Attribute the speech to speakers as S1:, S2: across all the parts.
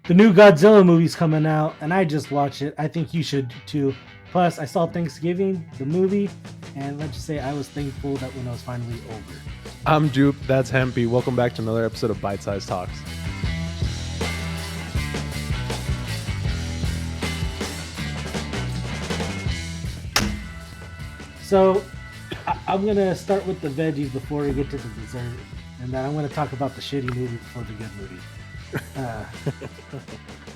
S1: The new Godzilla movie's coming out, and I just watched it. I think you should too. Plus, I saw Thanksgiving, the movie, and let's just say I was thankful that when it was finally over.
S2: I'm Jupe. That's Hempy. Welcome back to another episode of ByteSized Talks.
S1: So, I'm gonna start with the veggies before we get to the dessert, and then I'm gonna talk about the shitty movie before the good movie. Uh,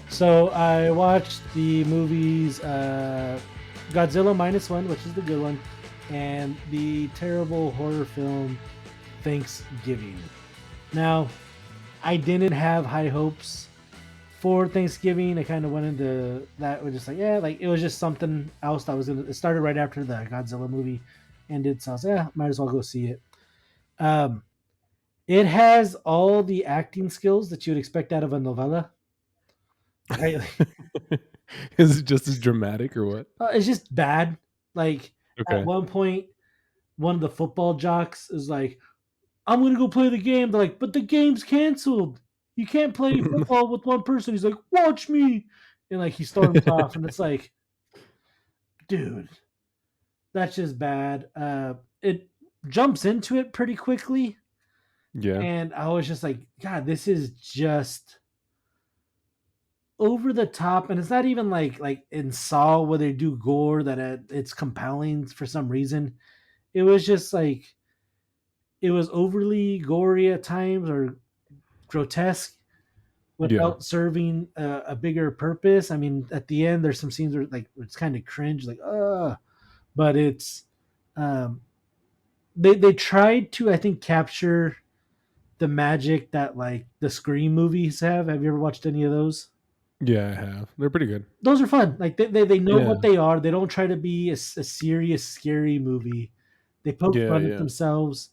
S1: so I watched the movies Godzilla Minus One, which is the good one, and the terrible horror film Thanksgiving. Now, I didn't have high hopes for Thanksgiving. I kind of went into that was just like, yeah, like it was just something else that was gonna. It started right after the Godzilla movie ended, so I was like, yeah, might as well go see it. Um, it has all the acting skills that you would expect out of a novella. Right?
S2: Is it just as dramatic or what?
S1: It's just bad. Like at
S2: Okay.
S1: one point, one of the football jocks is like, "I'm gonna go play the game." They're like, "But the game's canceled. You can't play football with one person." He's like, "Watch me," and like he storms off, and it's like, dude, that's just bad. It jumps into it pretty quickly,
S2: Yeah.
S1: and I was just like, God, this is just over the top, and it's not even like in Saw where they do gore that it's compelling for some reason. It was just like it was overly gory at times or grotesque
S2: Yeah.
S1: without serving a bigger purpose. I mean, at the end, there's some scenes where like it's kind of cringe, like but it's um, they tried to I think capture the magic that like the Scream movies have. Have you ever watched any of those?
S2: Yeah, I have. They're pretty good.
S1: Those are fun. Like they know
S2: Yeah.
S1: what they are. They don't try to be a serious, scary movie. They poke
S2: Yeah,
S1: fun at
S2: yeah.
S1: themselves.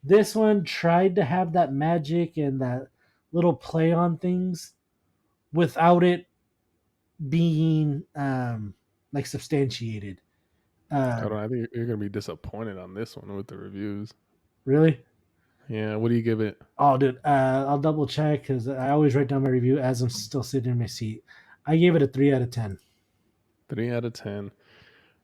S1: This one tried to have that magic and that little play on things without it being like substantiated.
S2: I don't
S1: Um,
S2: know. I think you're gonna be disappointed on this one with the reviews.
S1: really?
S2: Yeah. What do you give it?
S1: Oh, dude, I'll double check because I always write down my review as I'm still sitting in my seat. I gave it a 3 out of 10.
S2: 3 out of 10.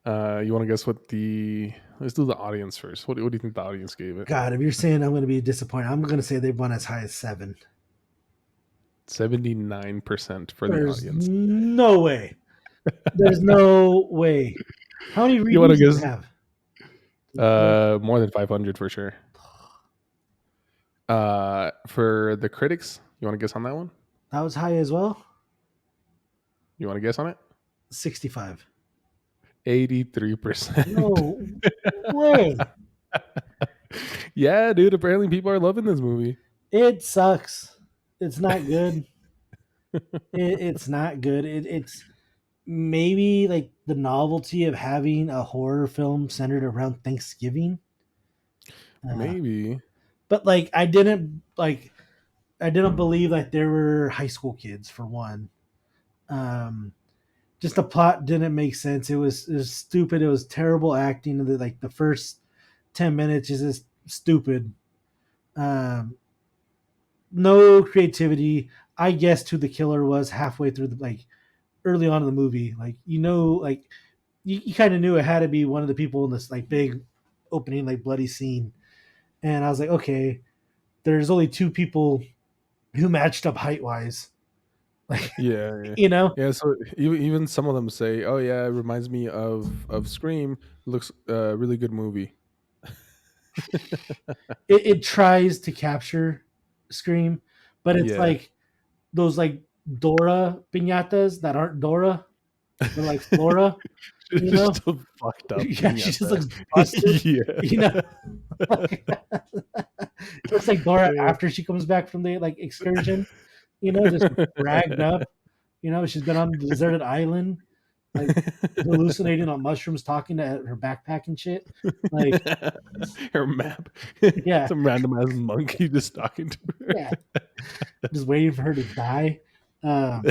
S2: You want to guess what the? Let's do the audience first. What do you think the audience gave it?
S1: God, if you're saying I'm going to be disappointed, I'm going to say they've won as high as 7.
S2: 79% for the
S1: There's
S2: audience.
S1: no way. There's no way. How many
S2: You want to
S1: reviews does it
S2: guess?
S1: have?
S2: More than 500 for sure. For the critics, you want to guess on that one?
S1: That was high as well.
S2: You want to guess on it?
S1: 65.
S2: 83%.
S1: No way.
S2: Yeah, dude. Apparently, people are loving this movie.
S1: It sucks. It's not good. It's not good. It's maybe like the novelty of having a horror film centered around Thanksgiving. Uh,
S2: Maybe.
S1: but like I didn't believe that there were high school kids for one. Um, just the plot didn't make sense. It was stupid. It was terrible acting. Like the first 10 minutes is just stupid. Um, no creativity. I guessed who the killer was halfway through the like early on in the movie. Like like you kind of knew it had to be one of the people in this like big opening like bloody scene. And I was like, okay, there's only two people who matched up height wise. Like
S2: Yeah, yeah,
S1: you know,
S2: yeah. So even some of them say, "Oh yeah, it reminds me of Scream. Looks really good movie."
S1: it tries to capture Scream, but it's
S2: Yeah,
S1: like those like Dora piñatas that aren't Dora. They're like Flora, you know?
S2: just a fucked up
S1: Yeah, she just
S2: piñata.
S1: looks busted, you know?
S2: Yeah.
S1: It looks like Dora after she comes back from the like excursion, just ragged up. She's been on the deserted island, like hallucinating on mushrooms, talking to her backpack and shit. Like,
S2: Her map.
S1: yeah,
S2: Some random ass monkey just talking to her.
S1: yeah, just waiting for her to die. No,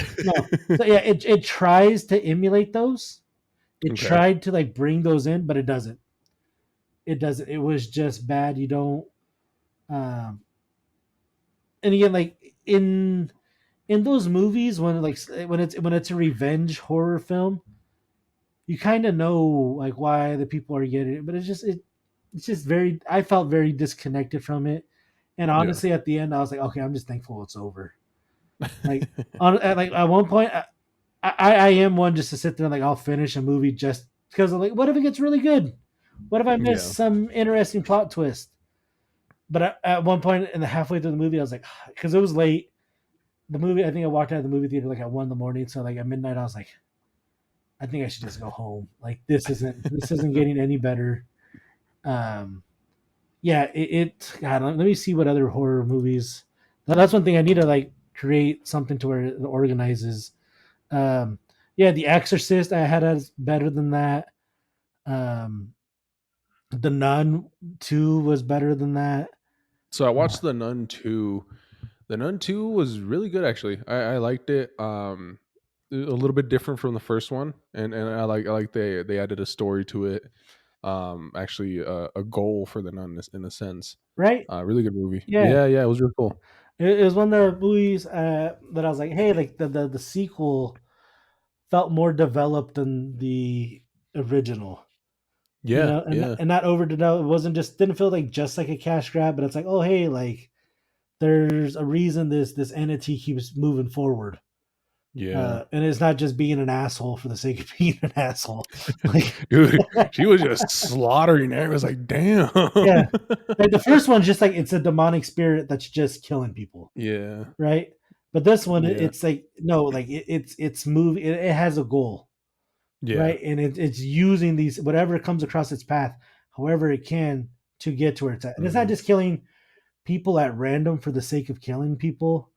S1: so yeah, it tries to emulate those. It
S2: Okay.
S1: tried to like bring those in, but it doesn't. It doesn't. It was just bad. You don't. Um, and again, like in in those movies when it's a revenge horror film, you kind of know like why the people are getting it, but it's just very. I felt very disconnected from it, and
S2: Yeah.
S1: honestly, at the end, I was like, okay, I'm just thankful it's over. Like at one point, I am one just to sit there and like I'll finish a movie just because I'm like, what if it gets really good? What if I miss
S2: Yeah.
S1: some interesting plot twist? But at one point in the halfway through the movie, I was like, because it was late. The movie, I think I walked out of the movie theater like at 1 in the morning. So like at midnight, I was like, I think I should just go home. Like this isn't getting any better. Um, yeah, God, let me see what other horror movies. That's one thing I need to like create something to where it organizes. Um, yeah, The Exorcist I had as better than that. Um, The Nun 2 was better than that.
S2: So I watched The Nun 2. The Nun 2 was really good actually. I liked it. A little bit different from the first one, and I like they added a story to it. Actually, a goal for the Nun in a sense.
S1: Right?
S2: Really good movie.
S1: Yeah.
S2: Yeah, yeah, it was really cool.
S1: It was one of the movies that I was like, hey, like the sequel felt more developed than the original,
S2: Yeah, yeah,
S1: and not overdeveloped. It wasn't just didn't feel like just like a cash grab, but it's like, oh hey, like there's a reason this entity keeps moving forward.
S2: yeah.
S1: And it's not just being an asshole for the sake of being an asshole. Like,
S2: Dude, she was just slaughtering it. It was like, damn.
S1: yeah, like the first one's just like it's a demonic spirit that's just killing people,
S2: Yeah,
S1: right? But this one,
S2: yeah,
S1: it's like no, like it's moving. It has a goal,
S2: yeah.
S1: right? And it's using these whatever comes across its path, however it can to get to where it's at. And it's not
S2: Mhm.
S1: just killing people at random for the sake of killing people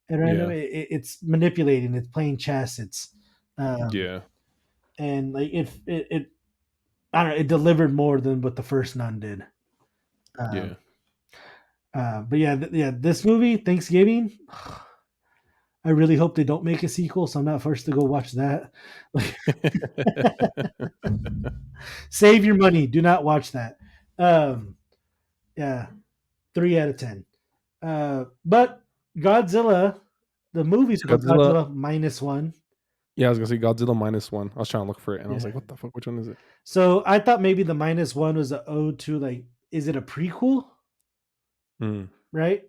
S1: at random.
S2: Yeah,
S1: It's manipulating. It's playing chess. It's
S2: yeah,
S1: and like it I don't know. It delivered more than what the first Nun did.
S2: yeah.
S1: Um, but yeah, yeah, this movie Thanksgiving. I really hope they don't make a sequel, so I'm not forced to go watch that. Like, save your money. Do not watch that. Um, yeah, 3 out of 10. But Godzilla, the movie's
S2: So
S1: called
S2: Godzilla.
S1: Godzilla Minus One.
S2: Yeah, I was gonna say Godzilla minus one. I was trying to look for it, and I was
S1: Yeah.
S2: like, "What the fuck? Which one is it?"
S1: So I thought maybe the minus one was a ode to like, is it a prequel?
S2: Mm.
S1: Right?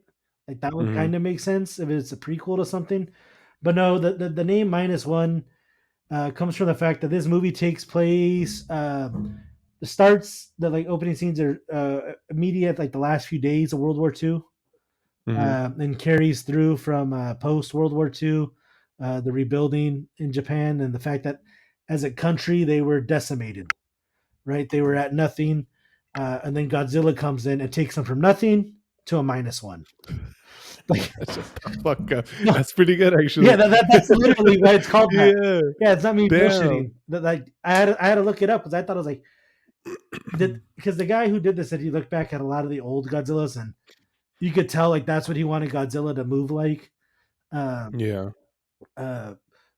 S1: Like that would
S2: Hmm.
S1: kind of make sense if it's a prequel to something. But no, the name minus one comes from the fact that this movie takes place. The like opening scenes are immediate, like the last few days of World War II,
S2: Hmm.
S1: and carries through from post World War II, the rebuilding in Japan, and the fact that as a country they were decimated. Right, they were at nothing, and then Godzilla comes in and takes them from nothing to a minus one. Like,
S2: Shut the fuck up.
S1: no,
S2: That's pretty good,
S1: yeah,
S2: actually.
S1: that's literally why it's called that.
S2: Yeah.
S1: Yeah, it's not me
S2: Damn.
S1: bullshitting. That like I had to look it up because I thought it was like because the guy who did this said he looked back at a lot of the old Godzillas and you could tell like that's what he wanted Godzilla to move like. Um,
S2: Yeah.
S1: uh,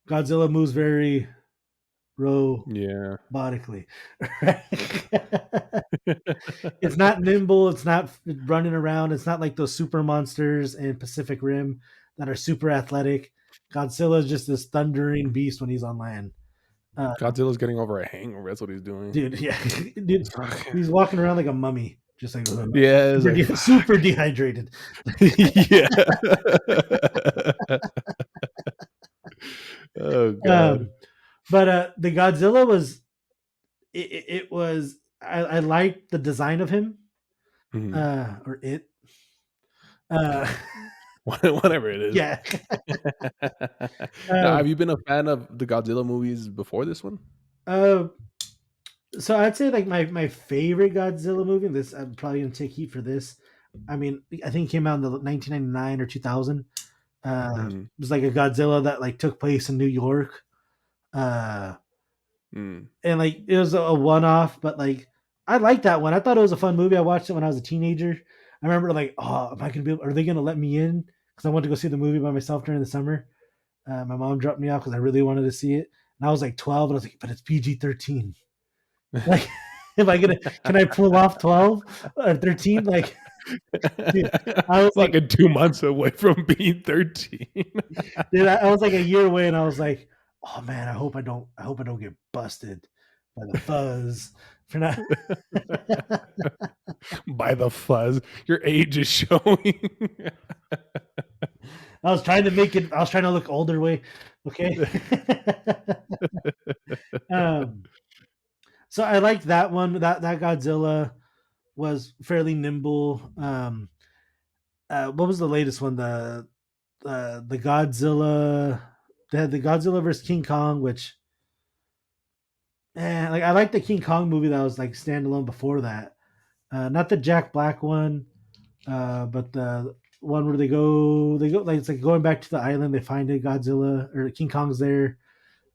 S1: Godzilla moves very
S2: Yeah.
S1: robotically. It's not nimble. It's not running around. It's not like those super monsters in Pacific Rim that are super athletic. Godzilla is just this thundering beast when he's on land. Uh,
S2: Godzilla's getting over a hangover. That's what he's doing.
S1: dude, yeah, dude, he's walking around like a mummy, just like
S2: Yeah, it's like fuck.
S1: super dehydrated.
S2: Yeah. Oh god.
S1: Um, but the Godzilla was it was I liked the design of him
S2: Mhm.
S1: or it uh,
S2: Whatever it is.
S1: yeah.
S2: Now,
S1: Um,
S2: have you been a fan of the Godzilla movies before this one?
S1: uh, so I'd say like my favorite Godzilla movie. This I'm probably gonna take heat for this. I mean, I think it came out in the 1999 or 2000. It
S2: Mhm.
S1: was like a Godzilla that like took place in New York. Uh,
S2: Mm.
S1: and like it was a one off, but like I liked that one. I thought it was a fun movie. I watched it when I was a teenager. I remember like, oh, am I gonna be? Are they gonna let me in? Because I wanted to go see the movie by myself during the summer. My mom dropped me off because I really wanted to see it, and I was like 12, and I was like, but it's PG-13. Like, am I gonna? Can I pull off 12 or 13? Like, Dude, I was like,
S2: Fucking 2 months away from being 13.
S1: dude, I was like a year away, and I was like, "Oh man, I hope I don't get busted by the fuzz for not."
S2: By the fuzz. Your age is showing.
S1: I was trying to make it. I was trying to look older. Way, okay. um, so I liked that one. That Godzilla was fairly nimble. What was the latest one? The Godzilla. They had the Godzilla versus King Kong, which like I like the King Kong movie that was like standalone before that. Not the Jack Black one, but the one where they go like it's like going back to the island. They find a Godzilla or King Kong's there.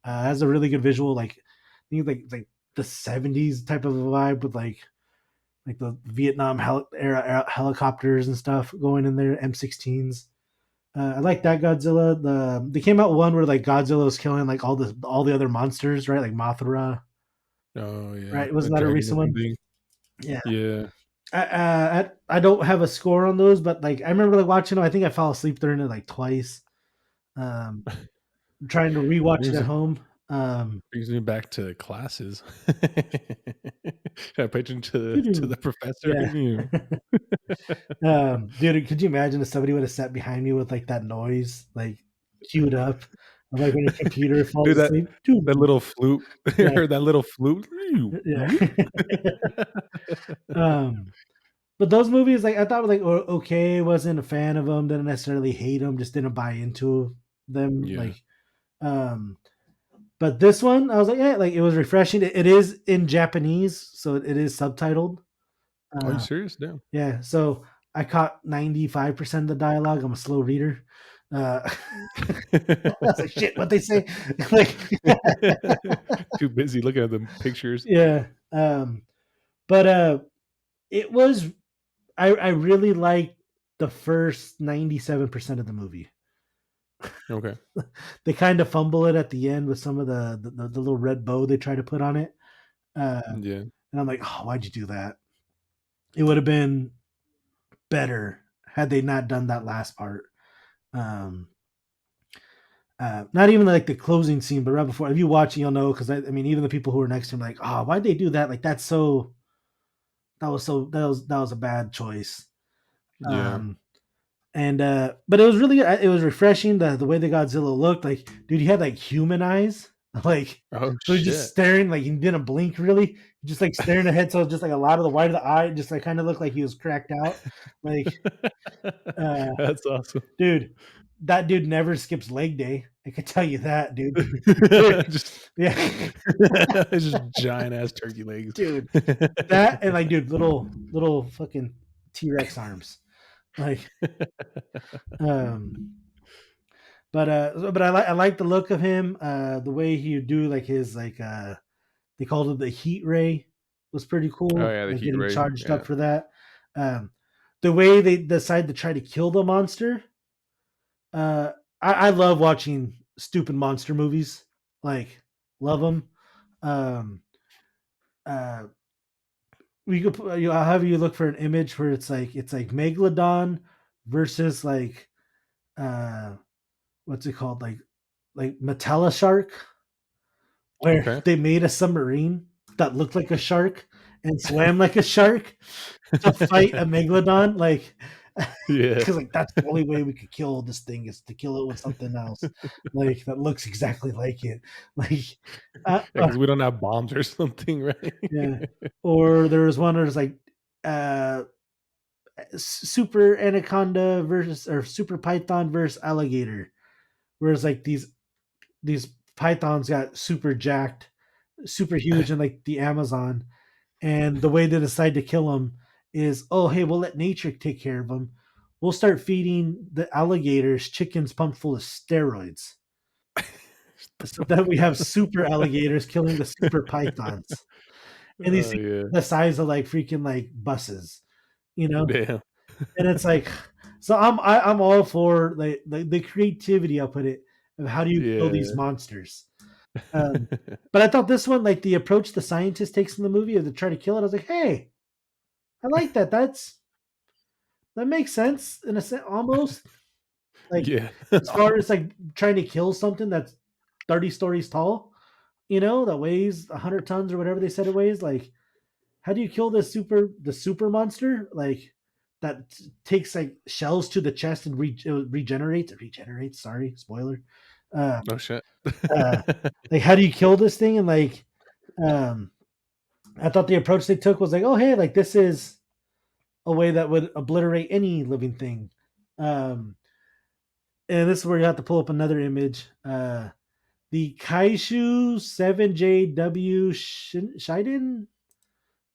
S1: Has a really good visual, like I think like the '70s type of a vibe with like the Vietnam era helicopters and stuff going in there, M16s. I like that Godzilla. They came out one where like Godzilla was killing like all the other monsters, right? Like Mothra,
S2: Oh, yeah.
S1: right? Wasn't that a
S2: Attacking
S1: recent one?
S2: everything.
S1: Yeah.
S2: Yeah.
S1: I don't have a score on those, but like I remember like watching them. I think I fell asleep during it like twice. Um, trying to rewatch it
S2: Brings
S1: at
S2: it
S1: home. Um,
S2: brings me back to classes. Should I pitch to the professor?
S1: yeah.
S2: You
S1: Dude, could you imagine if somebody would have sat behind me with like that noise, like queued up, of like when your computer falls
S2: Dude,
S1: asleep? Dude,
S2: that little flute
S1: yeah,
S2: or that little flute.
S1: yeah. um, but those movies, like I thought, were like okay. Wasn't a fan of them. Didn't necessarily hate them. Just didn't buy into them.
S2: Yeah.
S1: Um, but this one, I was like, yeah, like it was refreshing. It is in Japanese, so it is subtitled.
S2: Are you
S1: Uh,
S2: serious? Damn.
S1: Yeah, so I caught 95% of the dialogue. I'm a slow reader. Uh, I was like, shit, what they say? Like,
S2: Too busy looking at the pictures.
S1: yeah. But it was, I really liked the first 97% of the movie.
S2: Okay.
S1: They kind of fumble it at the end with some of the little red bow they try to put on it.
S2: Yeah.
S1: And I'm like, oh, why'd you do that? It would have been better had they not done that last part. Um, not even like the closing scene, but right before. If you watch, you'll know because I mean, even the people who were next to him, like, oh, why'd they do that? Like, that's so that was a bad choice.
S2: Yeah.
S1: Um, and but it was really good. It was refreshing the way the Godzilla looked. Like, dude, he had like human eyes, like
S2: Oh
S1: so he's just
S2: shit.
S1: staring, like he didn't blink really, just like staring ahead. So just like a lot of the white of the eye, just like kind of looked like he was cracked out. Like, uh,
S2: That's awesome.
S1: dude, that dude never skips leg day. I can tell you that, dude. Dude,
S2: just
S1: yeah,
S2: it's just giant ass turkey legs.
S1: dude, that and like, dude, little fucking T-Rex arms, like, um, but I like the look of him, the way he would do like his like, they called it the heat ray was pretty
S2: Oh
S1: cool,
S2: yeah, the
S1: like
S2: heat
S1: getting
S2: ray.
S1: charged
S2: Yeah.
S1: up for that. Um, the way they decide to try to kill the monster, uh, I love watching stupid monster movies, like love them. Um, uh, we could I'll have you look for an image where it's like megalodon versus like uh what's it called, like metalla shark, where
S2: Okay.
S1: they made a submarine that looked like a shark and swam like a shark to fight a megalodon, like
S2: Yeah.
S1: because like that's the only way we could kill this thing is to kill it with something else like that looks exactly like it, like uh,
S2: Yeah, because we don't have bombs or something, right?
S1: yeah. Or there was one where it's like uh super anaconda versus or super python versus alligator, whereas like these pythons got super jacked, super huge in like the Amazon, and the way they decide to kill them is, oh hey, we'll let nature take care of them. We'll start feeding the alligators chickens pumped full of steroids, so that we have super alligators killing the super pythons, and these
S2: Oh
S1: things
S2: yeah.
S1: the size of like freaking like buses, you know.
S2: Damn.
S1: And it's like, so I'm all for the creativity, I'll put it, of how do you kill these
S2: Yeah.
S1: monsters. Um, but I thought this one, like the approach the scientist takes in the movie to try to kill it, I was like, hey, I like that. that makes sense in a sense, almost like
S2: Yeah.
S1: as far as like trying to kill something that's 30 stories tall, that weighs 100 tons or whatever they said it weighs. Like, how do you kill the super monster? Like that takes like shells to the chest and regenerates. Sorry, spoiler. Uh,
S2: No shit.
S1: uh, like, how do you kill this thing? And like, um, I thought the approach they took was like, oh hey, like this is a way that would obliterate any living thing. Um, and this is where you have to pull up another image. The Kaishu 7JW Shiden,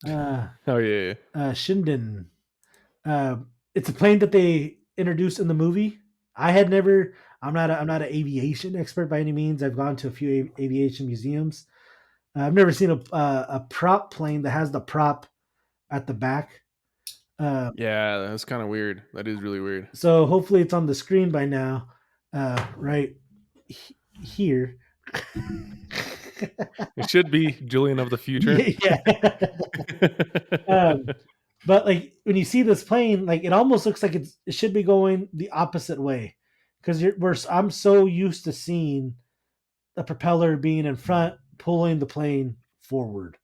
S1: uh,
S2: Oh yeah, yeah.
S1: Shinden. Uh, it's a plane that they introduced in the movie. I had never. I'm not an aviation expert by any means. I've gone to a few aviation museums. I've never seen a prop plane that has the prop at the back. Uh,
S2: Yeah, that's kind of weird. That is really weird.
S1: so hopefully it's on the screen by now. Right here.
S2: It should be Julian of the future.
S1: Yeah. um, but like when you see this plane, like it almost looks like it should be going the opposite way because I'm so used to seeing the propeller being in front, pulling the plane forward.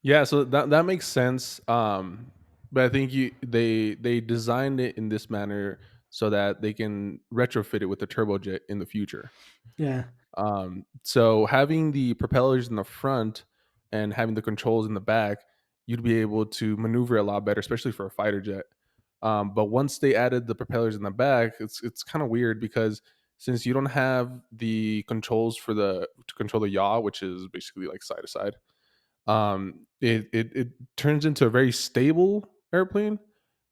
S2: Yeah, so that makes sense. But I think they designed it in this manner so that they can retrofit it with the turbojet in the future.
S1: Yeah.
S2: So having the propellers in the front and having the controls in the back, you'd be able to maneuver a lot better, especially for a fighter jet. But once they added the propellers in the back, it's kind of weird because since you don't have the controls for the to control the yaw, which is basically like side to side, it turns into a very stable airplane,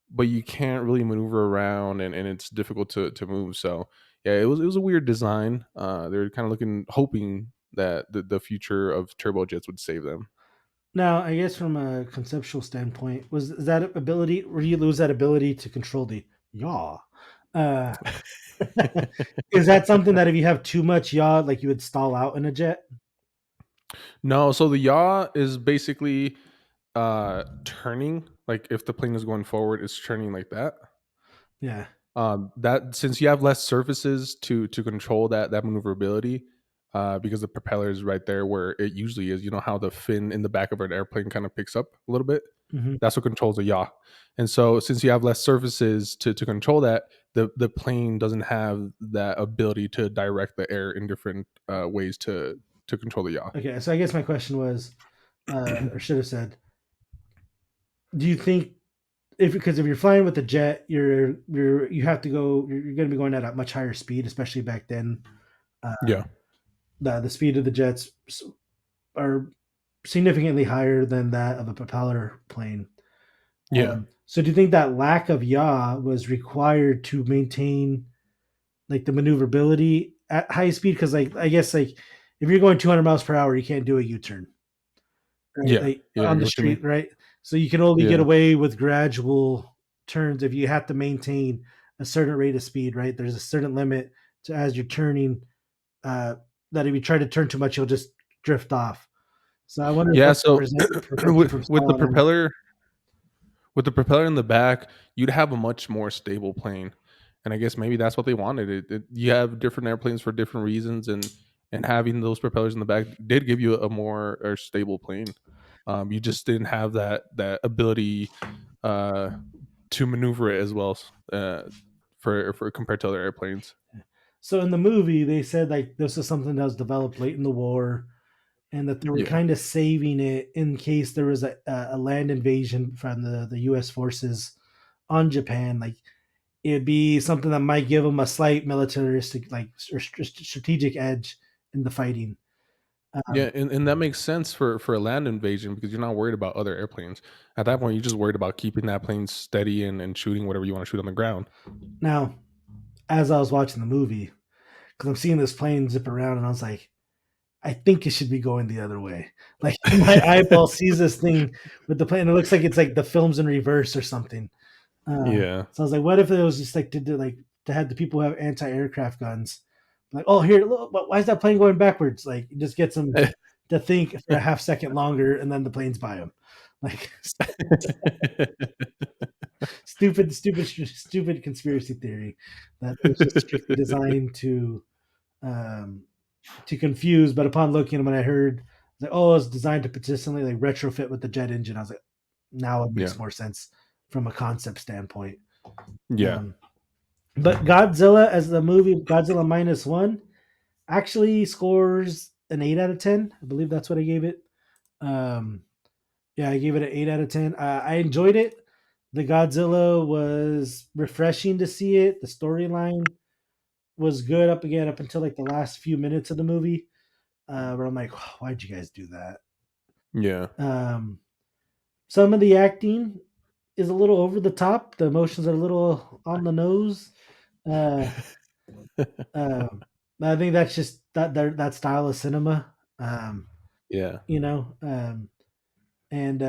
S2: but you can't really maneuver around and it's difficult to move. So yeah, it was a weird design. They're kind of hoping that the future of turbojets would save them.
S1: Now, I guess from a conceptual standpoint, was that ability where you lose that ability to control the yaw? Uh, is that something that if you have too much yaw, like you would stall out in a jet?
S2: No, so the yaw is basically turning. Like if the plane is going forward, it's turning like that.
S1: Yeah.
S2: That since you have less surfaces to control that maneuverability, because the propeller is right there where it usually is. You know how the fin in the back of an airplane kind of picks up a little bit.
S1: Hmm.
S2: That's what controls a yaw. And so since you have less surfaces to control that, the plane doesn't have that ability to direct the air in different ways to control the yaw.
S1: Okay, so I guess my question was, or should have said, do you think if you're flying with a jet, you have to go, you're going to be going at a much higher speed, especially back then. Uh,
S2: Yeah.
S1: the speed of the jets are significantly higher than that of a propeller plane.
S2: Yeah.
S1: So do you think that lack of yaw was required to maintain like the maneuverability at high speed? Because like I guess like if you're going 200 miles per hour, you can't do a U-turn, right?
S2: Yeah.
S1: Like
S2: Yeah. I
S1: on
S2: get
S1: the
S2: what you mean.
S1: street, right? So you can only get
S2: Yeah.
S1: away with gradual turns if you have to maintain a certain rate of speed, right? There's a certain limit to as you're turning. Uh, that if you try to turn too much, you'll just drift off. So I wonder if
S2: Yeah.
S1: that's to
S2: So
S1: prevent you from
S2: with the
S1: stalling on.
S2: propeller in the back, you'd have a much more stable plane. And I guess maybe that's what they wanted. You have different airplanes for different reasons, and having those propellers in the back did give you a more or stable plane. You just didn't have that ability uh, to maneuver it as well for compared to other airplanes.
S1: So in the movie, they said like this was something that was developed late in the war, and that they were
S2: Yeah,
S1: kind of saving it in case there was a land invasion from the U.S. forces on Japan. Like it'd be something that might give them a slight militaristic, like strategic edge in the fighting. Um,
S2: yeah, and that makes sense for a land invasion because you're not worried about other airplanes. At that point, you're just worried about keeping that plane steady and shooting whatever you want to shoot on the ground.
S1: Now, as I was watching the movie, because I'm seeing this plane zip around, and I was like, I think it should be going the other way. Like my eyeball sees this thing with the plane. It looks like it's like the film's in reverse or something.
S2: Yeah.
S1: So I was like, what if it was just like to have the people who have anti-aircraft guns, like, oh here, look, why is that plane going backwards? Like, it just gets them to think for a half second longer, and then the plane's by them. Like, stupid conspiracy theory that was just strictly designed um, to confuse. But upon looking, when I heard like, oh, it's designed to consistently like retrofit with the jet engine, I was like, now it
S2: Yeah.
S1: makes more sense from a concept standpoint.
S2: Yeah.
S1: Um, but Godzilla as the movie, Godzilla Minus One, actually scores an 8 out of 10. I believe that's what I gave it. Um, yeah, I gave it an 8 out of 10. I enjoyed it. The Godzilla was refreshing to see it. The storyline was good up until like the last few minutes of the movie, where I'm like, why'd you guys do that?
S2: Yeah.
S1: Um, some of the acting is a little over the top. The emotions are a little on the nose. Uh, um, I think that's just that style of cinema. Um,
S2: Yeah.
S1: you know, and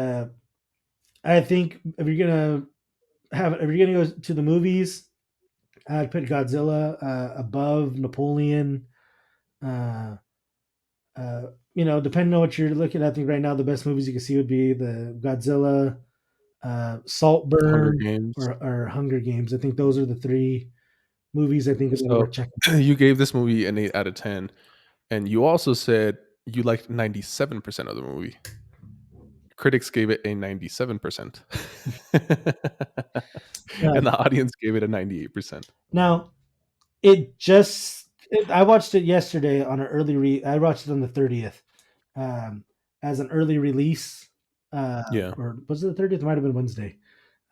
S1: I think if you're gonna go to the movies, I'd put Godzilla above Napoleon. Uh, depending on what you're looking at, I think right now the best movies you can see would be the Godzilla,
S2: Hunger
S1: Saltburn,
S2: Games.
S1: or Hunger Games. I think those are the three movies I think are
S2: So
S1: worth checking.
S2: you gave this movie an 8 out of 10, and you also said you liked 97% of the movie. Critics gave it a 97%. And
S1: Um,
S2: the audience gave it a 98%.
S1: now, I watched it yesterday on an I watched it on the 30th, as an early release.
S2: Yeah.
S1: Or was it the 30th? It might have been Wednesday,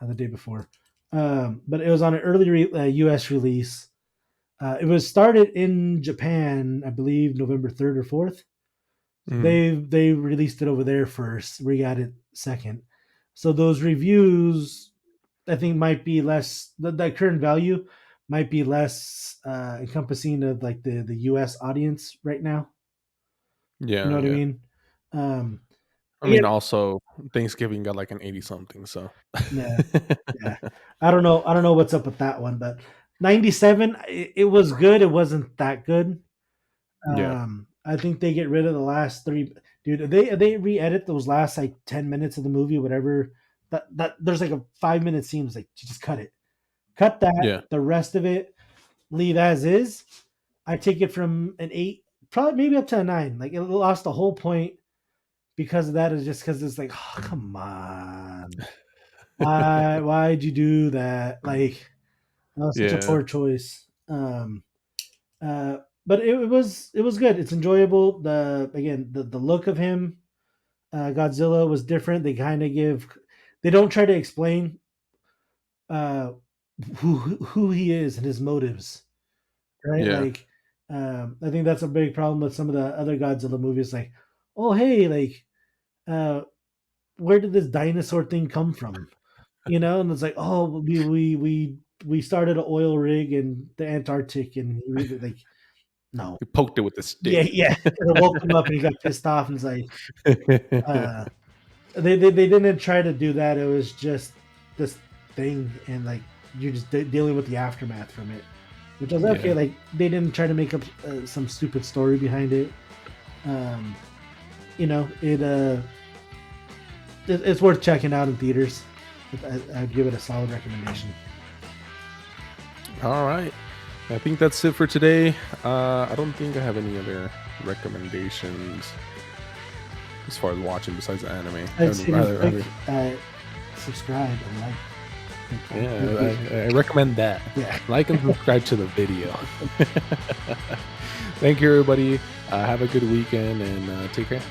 S1: the day before. But it was on an US release. It was started in Japan, I believe, November 3rd or 4th. So
S2: Mhm.
S1: they released it over there first. We got it second. So those reviews, I think, might be less. The current value might be less encompassing of like the U.S. audience right now. You know
S2: Yeah,
S1: what I
S2: yeah.
S1: mean? Um,
S2: I
S1: again,
S2: mean, also, Thanksgiving got like an 80 something, so
S1: yeah, yeah. I don't know. I don't know what's up with that one, but 97. It was good. It wasn't that good.
S2: Yeah.
S1: I think they get rid of the last three. Dude, they re-edit those last like 10 minutes of the movie, whatever. That there's like a 5 minute scene. It's like just cut it, cut that.
S2: Yeah.
S1: The rest of it leave as is. I take it from an 8, probably maybe up to a 9. Like it lost the whole point because of that. Is just because it's like, oh, come on, why'd you do that? Like that was such a
S2: Yeah.
S1: poor choice. Uh, but it was good. It's enjoyable. The look of him, Godzilla was different. They don't try to explain uh, who he is and his motives, right?
S2: Yeah.
S1: Like, I think that's a big problem with some of the other Godzilla movies. Like, oh hey, like, uh, where did this dinosaur thing come from? And it's like, oh, we started an oil rig in the Antarctic, and like, no,
S2: You poked it with a
S1: yeah,
S2: stick.
S1: yeah. It woke him up, and he got pissed off, and it's like, uh, they didn't try to do that. It was just this thing, and like you're just dealing with the aftermath from it, which was okay.
S2: Yeah.
S1: Like they didn't try to make up some stupid story behind it. Um, it's worth checking out in theaters. I'd give it a solid recommendation.
S2: All right. I think that's it for today. I don't think I have any other recommendations as far as watching besides the anime.
S1: I'd say real quick, subscribe and like.
S2: Yeah, I recommend that.
S1: Yeah.
S2: Like and subscribe to the video. Thank you, everybody. Have a good weekend and take care.